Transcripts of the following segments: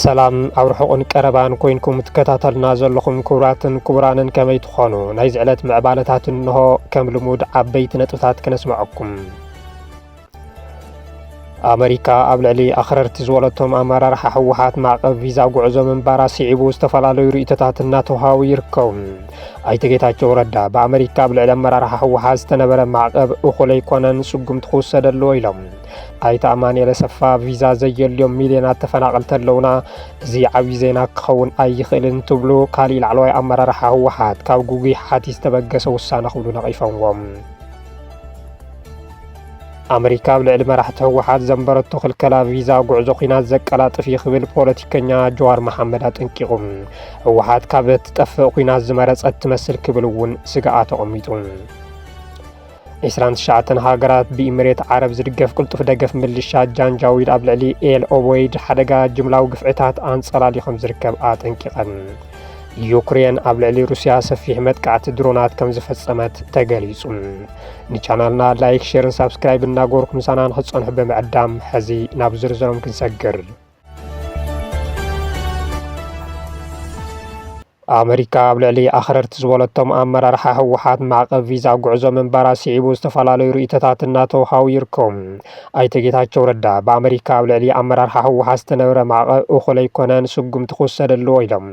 ሰላም አብርሑን ቀረባን ኮይንኩም ትከታተልና ዘለኹም ክቡራትን ክቡራንን ከመይ ትኾኑ ናይ ዝዕለት ምዕባለታት እንሆ ከም ልሙድ ዓበይቲ ነጥብታት ክነስምዐኩም ኣሜሪካ ኣብ ልዕሊ ኣኽረርቲ ዝወለቶም ኣመራርሓ ሕወሓት ማዕቀብ ቪዛ ጉዕዞ ምንባራ ስዒቡ ዝተፈላለዩ ርእይቶታት እናተውሃቡ ይርከቡ ኣይተ ጌታቸው ረዳ በኣሜሪካ ኣብ ልዕሊ ኣመራርሓ ሕወሓት ዝተነበረ ማዕቀብ እኹል ኣይኮነን ስጉምቲ ክውሰድ ኣለዎ ኢሎም ኣይተ ኣማኑኤል ኣሰፋ ቪዛ ዘየልዮም ሚልዮናት ተፈናቀልቲ ኣለውና እዚ ዓብዪ ዜና ክኸውን ኣይኽእልን ትብሉ ካሊእ ላዕለዋይ ኣመራርሓ ሕወሓት ካብ ጉጉይ ሓቲት ዝተበገሰ ውሳነ ክብሉ ነቒፎምዎም ኣሜሪካ ኣብ ልዕሊ መራሕቲ ሕወሓት ዘንበረቶ ክልከላ ቪዛ ጉዕዞ ኩናት ዘቀላጥፍ ይኽብል ፖለቲከኛ ጀዋር መሓመድ ኣጠንቂቑ ሕወሓት ካብ እትጠፍእ ኩናት ዝመረፀት ትመስል ክብል እውን ስግኣት ተቐሚጡ 29 ሃገራት ብኢሚሬት ዓረብ ዝድገፍ ቅልጡፍ ደገፍ ምልሻ ጃንጃዊድ ኣብ ልዕሊ ኤል ኦቦይድ ሓደጋ ጅምላዊ ግፍዕታት ኣንጸላሊኾም ዝርከብ ኣጠንቂቐን ዩክሬን ኣብ ልዕሊ ሩስያ ሰፊሕ መጥቃዕቲ ድሮናት ከም ዝፈጸመት ተገሊጹ ንቻናልና ላይክ ሼርን ሳብስክራይብ እናገበርኩም ሳና ንኽጸንሑ ብምዕዳም ሕዚ ናብ ዝርዝሮም ክንሰግር ኣሜሪካ ኣብ ልዕሊ ኣኽረርቲ ዝበለቶም ኣመራርሓ ሕወሓት ማዕቀብ ቪዛ ጉዕዞ ምንባራ ስዒቡ ዝተፈላለዩ ርእይቶታት እናተውሃቡ ይርከቡ ኣይተ ጌታቸው ረዳ በኣሜሪካ ኣብ ልዕሊ ኣመራርሓ ሕወሓት ዝተነበረ ማዕቀብ እኹል ኣይኮነን ስጉምቲ ክውሰድ ኣለዎ ኢሎም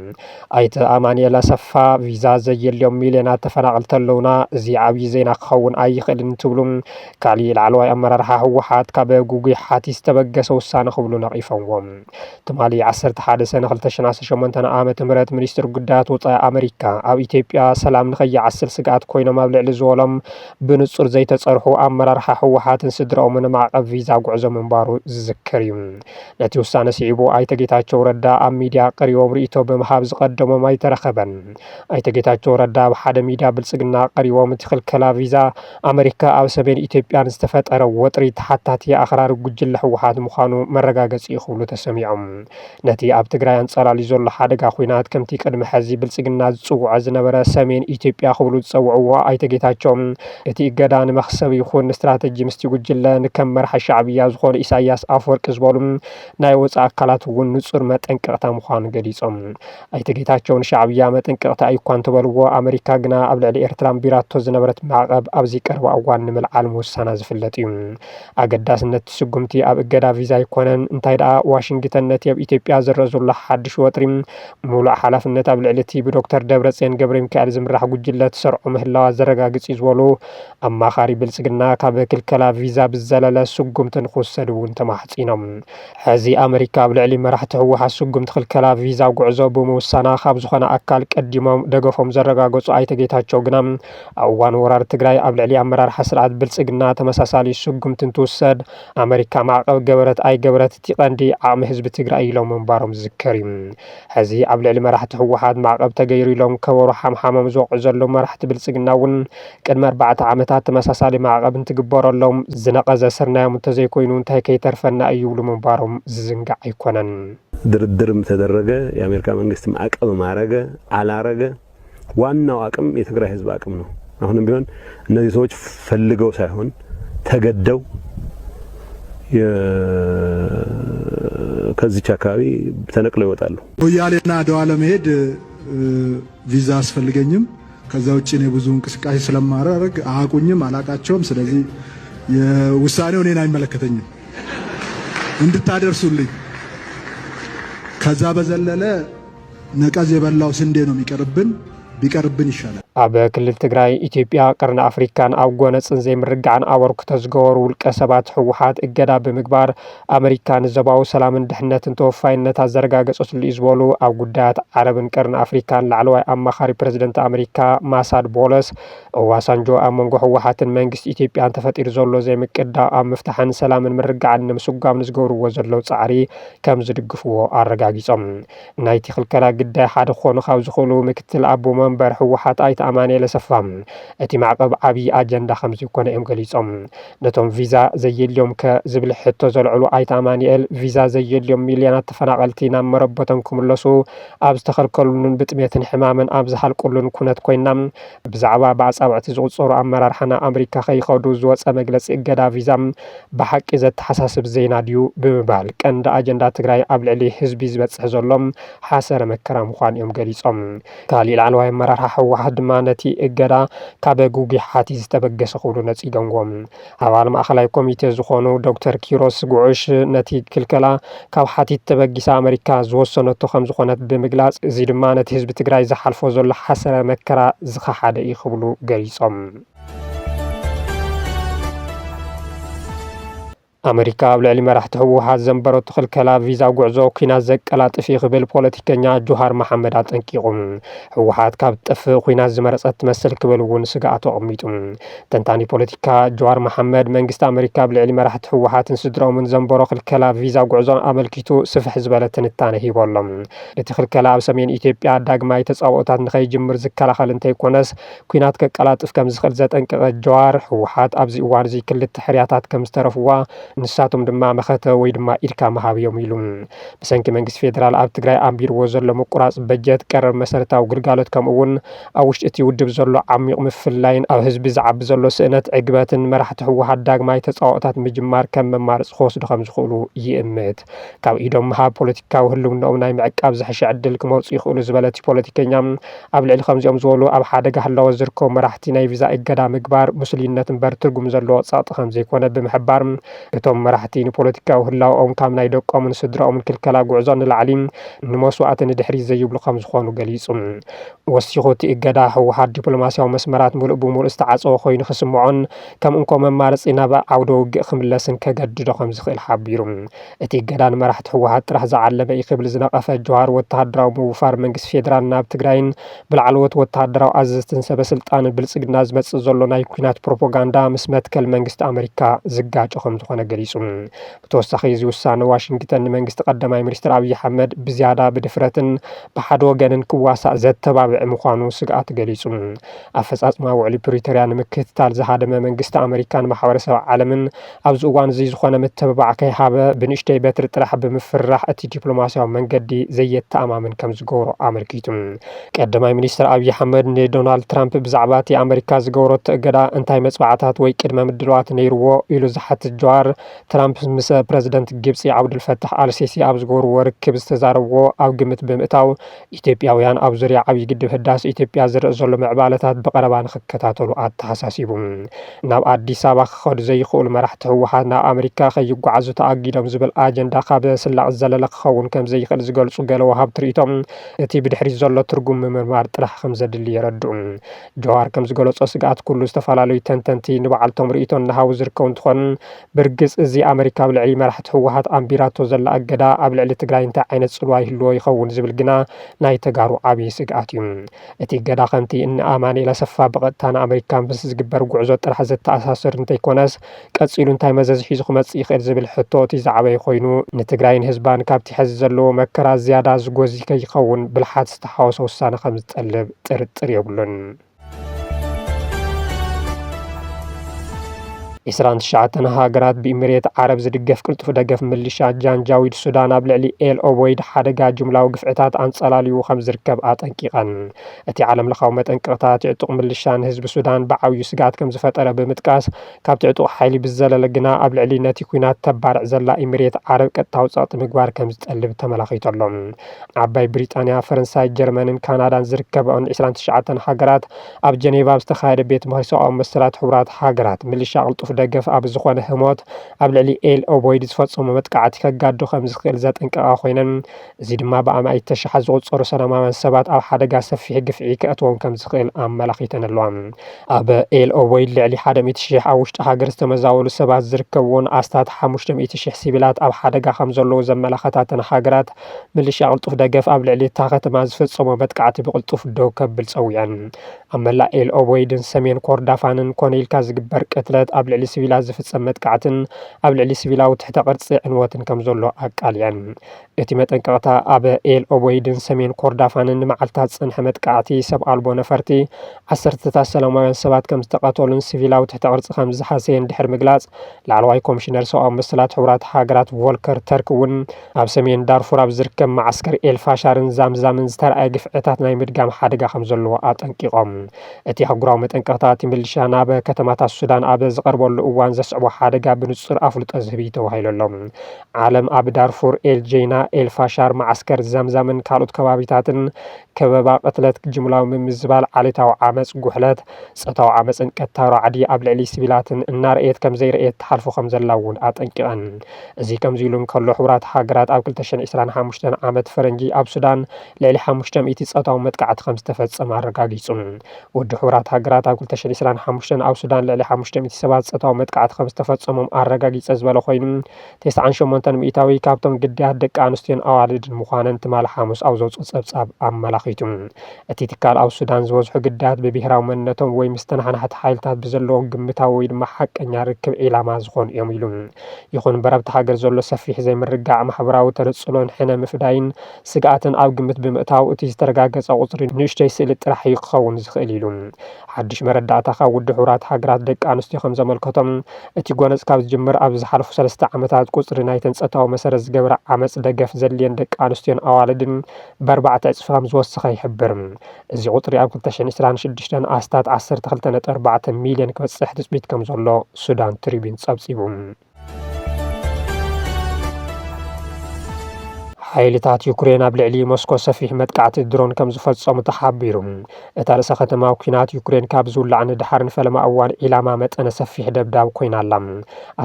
ኣይተ ኣማኑኤል ኣሰፋ ቪዛ ዘየልዮም ሚልዮናት ተፈናቀልቲ ኣለውና እዚ ዓብዪ ዜና ክኸውን ኣይኽእልን ትብሉ ካሊእ ላዕለዋይ ኣመራርሓ ሕወሓት ካብ ጉጉይ ሓቲት ዝተበገሰ ውሳነ ክብሉ ነቒፎምዎም ትማሊ 11 ሰነ 2018 ዓመተ ምህረት ሚኒስትር ጉዳያት ወፃኢ ኣሜሪካ ኣብ ኢትዮጵያ ሰላም ንኸይዓስል ስግኣት ኮይኖም ኣብ ልዕሊ ዝበሎም ብንጹር ዘይተጸርሑ ኣመራርሓ ሕወሓትን ስድረኦምን ማዕቀብ ቪዛ ጉዕዞ ምንባሩ ዝዝክር እዩ ነቲ ውሳነ ስዒቡ ኣይተ ጌታቸው ረዳ ኣብ ሚድያ ቀሪቦም ርእይቶ ብምሃብ ዝቐደሞም ኣይተረኸበን ኣይተ ጌታቸው ረዳ ኣብ ሓደ ሚድያ ብልጽግና ቀሪቦም እቲ ክልከላ ቪዛ ኣሜሪካ ኣብ ሰሜን ኢትዮጵያ ዝተፈጠረ ወጥሪ ተሓታቲ ኣኽራሪ ጉጅለ ሕወሓት ምዃኑ መረጋገፂ ክብሉ ተሰሚዖም ነቲ ኣብ ትግራይ ኣንጸላልዩ ዘሎ ሓደጋ ኩናት ከምቲ ቅድሚ ሕዚ ብልጽግና ዝጽውዖ ዝነበረ ሰሜን ኢትዮጵያ ክብሉ ዝጸውዕዎ ኣይተ ጌታቸው እቲ እገዳ ንመኽሰብ ይኹን ስትራቴጂ ምስቲ ጉጅለ ንከም መራሒ ሻዕብያ ዝኾኑ ኢሳያስ ኣፈወርቂ ዝበሉ ናይ ወፃኢ ኣካላት እውን ንጹር መጠንቀቕታ ምዃኑ ገሊጾም ኣይተ ጌታቸው ንሻዕብያ መጠንቀቕታ እኳ እንትበልዎ ኣሜሪካ ግና ኣብ ልዕሊ ኤርትራን ቢራቶ ዝነበረት ማዕቀብ ኣብዚ ቀረባ እዋን ንምልዓል ምውሳና ዝፍለጥ እዩ ኣገዳስነት ስጉምቲ ኣብ እገዳ ቪዛ ኣይኮነን እንታይ ደኣ ዋሽንግተን ነቲ ኣብ ኢትዮጵያ ዝረአ ዘሎ ሓድሽ ወጥሪ ሙሉእ ሓላፍነት ኣብ ልዕሊ እቲ ብዶክተር ደብረጽዮን ገብረ ሚካኤል ዝምራሕ ጉጅለ ተሰርዑ ምህላዋ ዘረጋግጽ ዝበሉ ኣማኻሪ ብልጽግና ካብ ክልከላ ቪዛ ብዘለለ ስጉምትን ክውሰድ እውን ተማሕጺኖም ሕዚ ኣሜሪካ ኣብ ልዕሊ መራሕቲ ሕወሓት ስጉምቲ ክልከላ ቪዛ ጉዕዞ ብምውሳና ካብ ዝኾነ ኣካል ቀዲሞም ደገፎም ዘረጋገጹ ኣይተ ጌታቸው ግና ኣብ እዋን ወራር ትግራይ ኣብ ልዕሊ ኣመራርሓ ስርዓት ብልጽግና ተመሳሳሊ ስጉምትን ትውሰድ ኣሜሪካ ማዕቀብ ገበረት ኣይገበረት እቲ ቀንዲ ዓቕሚ ህዝቢ ትግራይ ኢሎም ምንባሮም ዝዝከር እዩ ሕዚ ኣብ ልዕሊ መራሕቲ ሕወሓት ማዕቀብ ተገይሩ ኢሎም ከበሮ ሓምሓሞም ዝወቅዑ ዘለዉ መራሕቲ ብልጽግና እውን ቅድሚ 4 ዓመታት ተመሳሳሊ ማዕቀብ እንትግበረሎም ዝነቐዘ ስርናዮም እንተዘይኮይኑ እንታይ ከይተርፈና እዩ ይብሉ ምንባሮም ዝዝንጋዕ ኣይኮነን ድርድርም ተደረገ የአሜሪካ መንግስት ማዕቀብ ማረገ አላረገ ዋናው አቅም የትግራይ ህዝብ አቅም ነው አሁንም ቢሆን እነዚህ ሰዎች ፈልገው ሳይሆን ተገደው ከዚች አካባቢ ተነቅለው ይወጣሉ ወያሌና አድዋ ለመሄድ ቪዛ አስፈልገኝም ከዛ ውጪ ነው ብዙ እንቅስቃሴ ስለማረግ አቁኝም አላቃቸውም ስለዚህ የውሳኔው እኔን አይመለከተኝም እንድታደርሱልኝ ከዛ በዘለለ ነቀዝ የበላው ስንዴ ነው የሚቀርብን ቢቀርብን ይሻላል ኣብ ክልል ትግራይ ኢትዮጵያ ቀርኒ ኣፍሪካን ኣብ ጎነፅን ዘይምርጋዕን ኣበርክቶ ዝገበሩ ውልቀ ሰባት ሕወሓት እገዳ ብምግባር ኣሜሪካ ንዘባዊ ሰላምን ድሕነትን ተወፋይነት ዘረጋገፀትሉ እዩ ዝበሉ ኣብ ጉዳያት ዓረብን ቀርኒ ኣፍሪካን ላዕለዋይ ኣማኻሪ ፕረዚደንት ኣሜሪካ ማሳድ ቦለስ ኦባሳንጆ ኣብ መንጎ ሕወሓትን መንግስቲ ኢትዮጵያን ተፈጢሩ ዘሎ ዘይምቅዳእ ኣብ ምፍታሕን ሰላምን ምርጋዕን ንምስጓም ንዝገብርዎ ዘለው ፃዕሪ ከም ዝድግፍዎ ኣረጋጊፆም ናይቲ ክልከላ ግዳይ ሓደ ክኾኑ ካብ ዝኽእሉ ምክትል ኣቦ ሊቀመንበር ህወሓት ኣይተ ኣማኑኤል ኣሰፋ እቲ ማዕቀብ ዓብይ ኣጀንዳ ከም ዝኾነ እዮም ገሊጾም ነቶም ቪዛ ዘየልዮም ከዝብል ሕቶ ዘልዕሉ ኣይተ ኣማኑኤል ቪዛ ዘየልዮም ሚልዮናት ተፈናቀልቲ ናብ መረበቶም ክምለሱ ኣብ ዝተኸልከሉን ብጥሜትን ሕማምን ኣብ ዝሃልቁሉን ኩነት ኮይና ብዛዕባ ብኣጻብዕቲ ዝቁፀሩ ኣመራርሓና ኣሜሪካ ከይኸዱ ዝወፀ መግለፂ እገዳ ቪዛ ብሓቂ ዘተሓሳስብ ዜና ድዩ ብምባል ቀንዲ ኣጀንዳ ትግራይ ኣብ ልዕሊ ህዝቢ ዝበፅሕ ዘሎም ሓሰረ መከራ ምዃኑ እዮም ገሊጾም ካሊእ ላዕለዋይ ኣመራርሓ ህወሓት ድማ ነቲ እገዳ ካብ ጉጉሕ ሓቲ ዝተበገሰ ክብሉ ነፂገንጎም ኣባል ማእኸላይ ኮሚቴ ዝኾኑ ዶክተር ኪሮስ ጉዑሽ ነቲ ክልከላ ካብ ሓቲት ተበጊሳ ኣሜሪካ ዝወሰነቶ ከም ዝኾነት ብምግላጽ እዚ ድማ ነቲ ህዝቢ ትግራይ ዝሓልፎ ዘሎ ሓሰረ መከራ ዝኸሓደ እዩ ክብሉ ገሊጾም ኣሜሪካ ኣብ ልዕሊ መራሕቲ ህወሓት ዘንበረቱ ክልከላ ቪዛ ጉዕዞ ኩናት ዘቀላጥፍ ክብል ፖለቲከኛ ጆሃር መሓመድ ኣጠንቂቑ ህወሓት ካብ ጠፍእ ኩናት ዝመረፀት ትመስል ክብል እውን ስጋኣቱ ኣቐሚጡ ተንታኒ ፖለቲካ ጆሃር መሓመድ መንግስቲ ኣሜሪካ ኣብ ልዕሊ መራሕቲ ህወሓትን ስድሮምን ዘንበሮ ክልከላ ቪዛ ጉዕዞ ኣመልኪቱ ስፍሕ ዝበለ ትንታነ ሂቦሎም እቲ ክልከላ ኣብ ሰሜን ኢትዮጵያ ዳግማይ ተጻውኦታት ንኸይጅምር ዝከላኸል እንተይኮነስ ኩናት ከቀላጥፍ ከም ዝኽእል ዘጠንቀቐ ጆሃር ህወሓት ኣብዚ እዋን እዚ ክልተ ሕርያታት ከም ዝተረፍዋ ንሳቶም ድማ መኸተ ወይ ድማ ኢድካ መሃብዮም ኢሉ ብሰንኪ መንግስቲ ፌደራል ኣብ ትግራይ ኣንቢርዎ ዘሎ ምቁራጽ በጀት ቀረብ መሰረታዊ ግልጋሎት ከምኡውን ኣብ ውሽጢ እቲ ውድብ ዘሎ ዓሚቕ ምፍላይን ኣብ ህዝቢ ዝዓቢ ዘሎ ስእነት ዕግበትን መራሕቲ ህወሓት ዳግማይ ተጻውኦታት ምጅማር ከም መማርፅ ክወስዱ ከም ዝኽእሉ ይእምት ካብ ኢዶም መሃብ ፖለቲካዊ ህልውናኦም ናይ ምዕቃብ ዝሕሸ ዕድል ክመርፁ ይኽእሉ ዝበለ እቲ ፖለቲከኛ ኣብ ልዕሊ ከምዚኦም ዝበሉ ኣብ ሓደጋ ህላወ ዝርከቡ መራሕቲ ናይ ቪዛ እገዳ ምግባር ሙስሊምነት እምበር ትርጉም ዘለዎ ጸቕጢ ከም ዘይኮነ ብምሕባር እቶም መራሕቲ ንፖለቲካዊ ህላወኦም ካብ ናይ ደቆምን ስድራኦምን ክልከላ ጉዕዞ ንላዕሊ ንመስዋዕቲ ንድሕሪ ዘይብሉ ከም ዝኾኑ ገሊጹ ወሲኹ እቲ እገዳ ህወሓት ዲፕሎማስያዊ መስመራት ሙሉእ ብሙሉእ ዝተዓፀወ ኮይኑ ክስምዖን ከም እንኮ መማረፂ ናብ ዓውደ ውግእ ክምለስን ከገድዶ ከም ዝኽእል ሓቢሩ እቲ እገዳ ንመራሕቲ ህወሓት ጥራሕ ዝዓለመ እዩ ክብል ዝነቐፈ ጆሃር ወተሃደራዊ ምውፋር መንግስቲ ፌደራል ናብ ትግራይን ብላዕለዎት ወተሃደራዊ ኣዘዝትን ሰበስልጣን ብልጽግና ዝመጽእ ዘሎ ናይ ኩናት ፕሮፓጋንዳ ምስ መትከል መንግስቲ ኣሜሪካ ዝጋጮ ከም ዝኾነ ገሊጹ ብተወሳኺ እዚ ውሳነ ዋሽንግተን ንመንግስቲ ቀዳማይ ሚኒስትር ኣብይ ኣሕመድ ብዝያዳ ብድፍረትን ብሓደ ወገንን ክዋሳእ ዘተባብዕ ምዃኑ ስግኣት ገሊጹ ኣፈጻጽማ ውዕሊ ፕሪቶርያ ንምክትታል ዝሃደመ መንግስቲ ኣሜሪካን ማሕበረሰብ ዓለምን ኣብዚ እዋን እዚ ዝኾነ ምትብባዕ ከይሃበ ብንእሽተይ በትሪ ጥራሕ ብምፍራሕ እቲ ዲፕሎማስያዊ መንገዲ ዘየተኣማምን ከም ዝገብሮ ኣመልኪቱ ቀዳማይ ሚኒስትር ኣብይ ኣሕመድ ንዶናልድ ትራምፕ ብዛዕባ እቲ ኣሜሪካ ዝገበረቶ እገዳ እንታይ መፅባዕታት ወይ ቅድመ ምድለዋት ነይርዎ ኢሉ ዝሓትት ጆሃር ትራምፕ ምስ ፕረዚደንት ግብፂ ዓብዱልፈታሕ አልሲሲ ኣብ ዝገበርዎ ርክብ ዝተዛረብዎ ኣብ ግምት ብምእታው ኢትዮጵያውያን ኣብ ዙርያ ዓብይ ግድብ ህዳሴ ኢትዮጵያ ዝርአ ዘሎ ምዕባለታት ብቐረባ ንኽከታተሉ ኣተሓሳሲቡ ናብ ኣዲስ ኣበባ ክኸዱ ዘይኽእሉ መራሕቲ ህወሓት ናብ ኣሜሪካ ከይጓዓዙ ተኣጊዶም ዝብል ኣጀንዳ ካብ ስላቅ ዘለለ ክኸውን ከም ዘይኽእል ዝገልጹ ገለ ወሃብቲ ርእቶም እቲ ብድሕሪት ዘሎ ትርጉም ምምርማር ጥራሕ ከም ዘድሊ የረድኡ ጆሃር ከም ዝገለጾ ስግኣት ኩሉ ዝተፈላለዩ ተንተንቲ ንበዓልቶም ርእቶን እናሃቡ ዝርከቡ እንትኾን ብርግጽ እዚ ኣሜሪካ ኣብ ልዕሊ መራሕቲ ህወሓት ኣንቢራቶ ዘላ እገዳ ኣብ ልዕሊ ትግራይ እንታይ ዓይነት ጽልዋ ይህልዎ ይኸውን ዝብል ግና ናይ ተጋሩ ዓብዪ ስግኣት እዩ እቲ እገዳ ከምቲ ንኣማኑኤል ኣሰፋ ብቐጥታ ንኣሜሪካ ምስ ዝግበር ጉዕዞ ጥራሕ ዘተኣሳስር እንተይኮነስ ቀፂሉ እንታይ መዘዝ ሒዙ ክመጽእ ይኽእል ዝብል ሕቶ እቲ ዝዓበየ ኮይኑ ንትግራይን ህዝባን ካብቲ ሕዚ ዘለዎ መከራ ዝያዳ ዝጎዚ ከይኸውን ብልሓት ዝተሓወሰ ውሳነ ከም ዝጠልብ ጥርጥር የብሉን 29 ሃገራት ብኢሚሬት ዓረብ ዝድገፍ ቅልጡፍ ደገፍ ምልሻ ጃንጃዊድ ሱዳን ኣብ ልዕሊ ኤል ኦቦይድ ሓደጋ ጅምላዊ ግፍዕታት ኣንጸላልዩ ከም ዝርከብ ኣጠንቂቐን እቲ ዓለም ለኻዊ መጠንቅቕታት ዕጡቕ ምልሻ ንህዝቢ ሱዳን ብዓብዩ ስጋት ከም ዝፈጠረ ብምጥቃስ ካብቲ ዕጡቕ ሓይሊ ብዘለለ ግና ኣብ ልዕሊ ነቲ ኩናት ተባርዕ ዘላ ኢሚሬት ዓረብ ቀጥታዊ ጸቕጢ ምግባር ከም ዝጠልብ ተመላኺቶሎም ዓባይ ብሪጣንያ ፈረንሳይ ጀርመንን ካናዳን ዝርከበን 29 ሃገራት ኣብ ጀኔቫ ዝተኻየደ ቤት ምክሪ ሰብኣዊ መሰላት ሕቡራት ሃገራት ምልሻ ቅልጡፍ ደገፍ ኣብ ዝኾነ ህሞት ኣብ ልዕሊ ኤል ኦቦይድ ዝፈጸሙ መጥቃዕቲ ከጋዱ ከም ዝኽእል ዘጠንቀቓ ኮይነን እዚ ድማ ብኣማይት ተሽሓት ዝቑጸሩ ሰላማውያን ሰባት ኣብ ሓደጋ ሰፊሕ ግፍዒ ከእትዎም ከም ዝኽእል ኣመላኺተን ኣለዋ ኣብ ኤል ኦቦይድ ልዕሊ 100,000 ኣብ ውሽጢ ሃገር ዝተመዛወሉ ሰባት ዝርከብዎን ኣስታት 500,000 ሲቪላት ኣብ ሓደጋ ከም ዘለዉ ዘመላኸታተን ሃገራት ምልሻ ቅልጡፍ ደገፍ ኣብ ልዕሊ እታ ከተማ ዝፈጸሙ መጥቃዕቲ ብቅልጡፍ ደው ከብል ፀዊዐን ኣብ መላእ ኤል ኦቦይድን ሰሜን ኮርዳፋንን ኮነ ኢልካ ዝግበር ቅትለት ኣብ ልዕሊ ሲቪላት ዝፍጸም መጥቃዕትን ኣብ ልዕሊ ሲቪላዊ ትሕተ ቅርጺ ዕንወትን ከም ዘሎ ኣቃልየን እቲ መጠንቀቕታ ኣብ ኤል ኦቦይድን ሰሜን ኮርዳፋንን ንመዓልታት ዝጸንሐ መጥቃዕቲ ሰብ ኣልቦ ነፈርቲ 10ታት ሰላማውያን ሰባት ከም ዝተቐተሉን ሲቪላዊ ትሕተ ቅርጺ ከም ዝሓሰየን ድሕሪ ምግላጽ ላዕለዋይ ኮሚሽነር ሰብኣዊ መሰላት ሕቡራት ሃገራት ቮልከር ተርክ እውን ኣብ ሰሜን ዳርፉር ኣብ ዝርከብ ማዓስከር ኤልፋሻርን ዛምዛምን ዝተረኣየ ግፍዕታት ናይ ምድጋም ሓደጋ ከም ዘለዎ ኣጠንቂቖም እቲ ኣህጉራዊ መጠንቀቕታ እቲ ሚሊሻ ናብ ከተማታት ሱዳን ኣብ ዝቐርበሉ እዋን ዘስዕቦ ሓደጋ ብንጹር ኣፍልጦ ዝህብ ተባሂሉሎም ዓለም ኣብ ዳርፉር ኤልጄና ኤልፋሻር ማዓስከር ዛምዛምን ካልኦት ከባቢታትን ከበባ ቅትለት ጅምላዊ ምምዝባል ዓሌታዊ ዓመፅ ጉሕለት ጾታዊ ዓመፅን ቀታዊ ራዕዲ ኣብ ልዕሊ ሲቪላትን እናርአየት ከም ዘይርአየት ተሓልፎ ከም ዘላ እውን ኣጠንቂቐን እዚ ከምዚ ኢሉ እንከሎ ሕቡራት ሃገራት ኣብ 2025 ዓመት ፈረንጂ ኣብ ሱዳን ልዕሊ 500 ጾታዊ መጥቃዕቲ ከም ዝተፈጸመ ኣረጋጊጹ ውድብ ሕቡራት ሃገራት ኣብ 2025 ኣብ ሱዳን ልዕሊ 500 ሰባት ጾታዊ መጥቃዕቲ ከም ዝተፈጸሞም ኣረጋጊጸ ዝበለ ኮይኑ 98 ሚእታዊ ካብቶም ግዳያት ደቂ ኣንስትዮን ኣዋልድን ምዃነን ትማል ሓሙስ ኣብ ዘውፅኡ ጸብጻብ ኣመላኺቱ እቲ ትካል ኣብ ሱዳን ዝበዝሑ ግዳያት ብብሄራዊ መንነቶም ወይ ምስ ተናሓናሕቲ ሓይልታት ብዘለዎም ግምታዊ ወይ ድማ ሓቀኛ ርክብ ዒላማ ዝኾኑ እዮም ኢሉ ይኹን በረብቲ ሃገር ዘሎ ሰፊሕ ዘይምርጋዕ ማሕበራዊ ተነጽሎን ሕነ ምፍዳይን ስግኣትን ኣብ ግምት ብምእታው እቲ ዝተረጋገጸ ቁጽሪ ንእሽተይ ስእሊ ጥራሕ ክኸውን ዝኽእል ኢሉ ሓድሽ መረዳእታ ካብ ውድብ ሕቡራት ሃገራት ደቂ ኣንስትዮ ከም ዘመልከቶም እቲ ጎነፅ ካብ ዝጅምር ኣብ ዝሓለፉ 3 ዓመታት ቁጽሪ ናይተን ጾታዊ መሰረት ዝገብረ ዓመፅ ደገፍ ዘድልየን ደቂ ኣንስትዮን ኣዋልድን ብ4 እጥፊ ከም ዝወሰኸ ይሕብር እዚ ቁጽሪ ኣብ 2026 ኣስታት 12.4 ሚልዮን ክበጽሕ ትጽቢት ከም ዘሎ ሱዳን ትሪቢን ጸብጺቡ ሓይልታት ዩክሬን ኣብ ልዕሊ ሞስኮ ሰፊሕ መጥቃዕቲ ድሮን ከም ዝፈጸሙ ተሓቢሩ እታ ርእሰ ከተማ ኩናት ዩክሬን ካብ ዝውላዕ ንድሓርን ፈለማ እዋን ኢላማ መጠነ ሰፊሕ ደብዳብ ኮይና ኣላ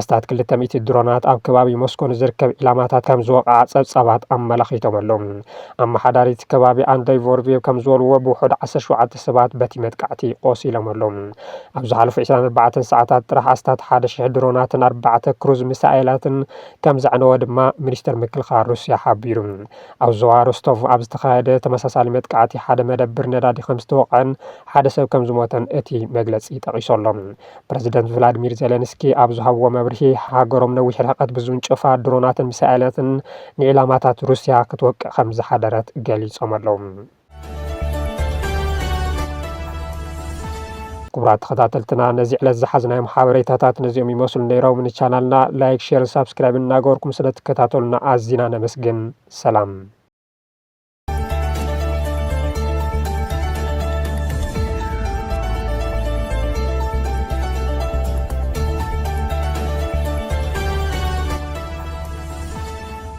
ኣስታት 200 ድሮናት ኣብ ከባቢ ሞስኮ ንዝርከብ ኢላማታት ከም ዝወቕዓ ጸብጻባት ኣመላኺቶም ኣለዉ ኣመሓዳሪት ከባቢ ኣንደይ ቮርቬቭ ከም ዝበልዎ ብውሑድ 17 ሰባት በቲ መጥቃዕቲ ቆሲሎም ኣለዉ ኣብ ዝሓለፉ 24 ሰዓታት ጥራሕ ኣስታት 1000 ድሮናትን 4 ክሩዝ ሚሳኤላትን ከም ዘዕነወ ድማ ሚኒስተር ምክልኻል ሩስያ ሓቢሩ ኣብ ዞባ ሮስቶቭ ኣብ ዝተኻየደ ተመሳሳሊ መጥቃዕቲ ሓደ መደብር ነዳዲ ከም ዝተወቕዐን ሓደ ሰብ ከም ዝሞተን እቲ መግለጺ ጠቒሶሎም ፕረዚደንት ቭላድሚር ዜሌንስኪ ኣብ ዝሃብዎ መብርሂ ሃገሮም ነዊሕ ርሕቀት ብዝውንጨፋ ድሮናትን ሚሳኤላትን ንዒላማታት ሩስያ ክትወቅዕ ከም ዝሓደረት ገሊጾም ኣለዉ ክቡራት ተኸታተልትና ነዚ ዕለት ዝሓዝናዮም ሓበሬታታት ነዚኦም ይመስሉ ነይሮም ንቻናልና ላይክ ሼር ሰብስክራይብ እናገበርኩም ስለትከታተሉና ኣዝና ነመስግን ሰላም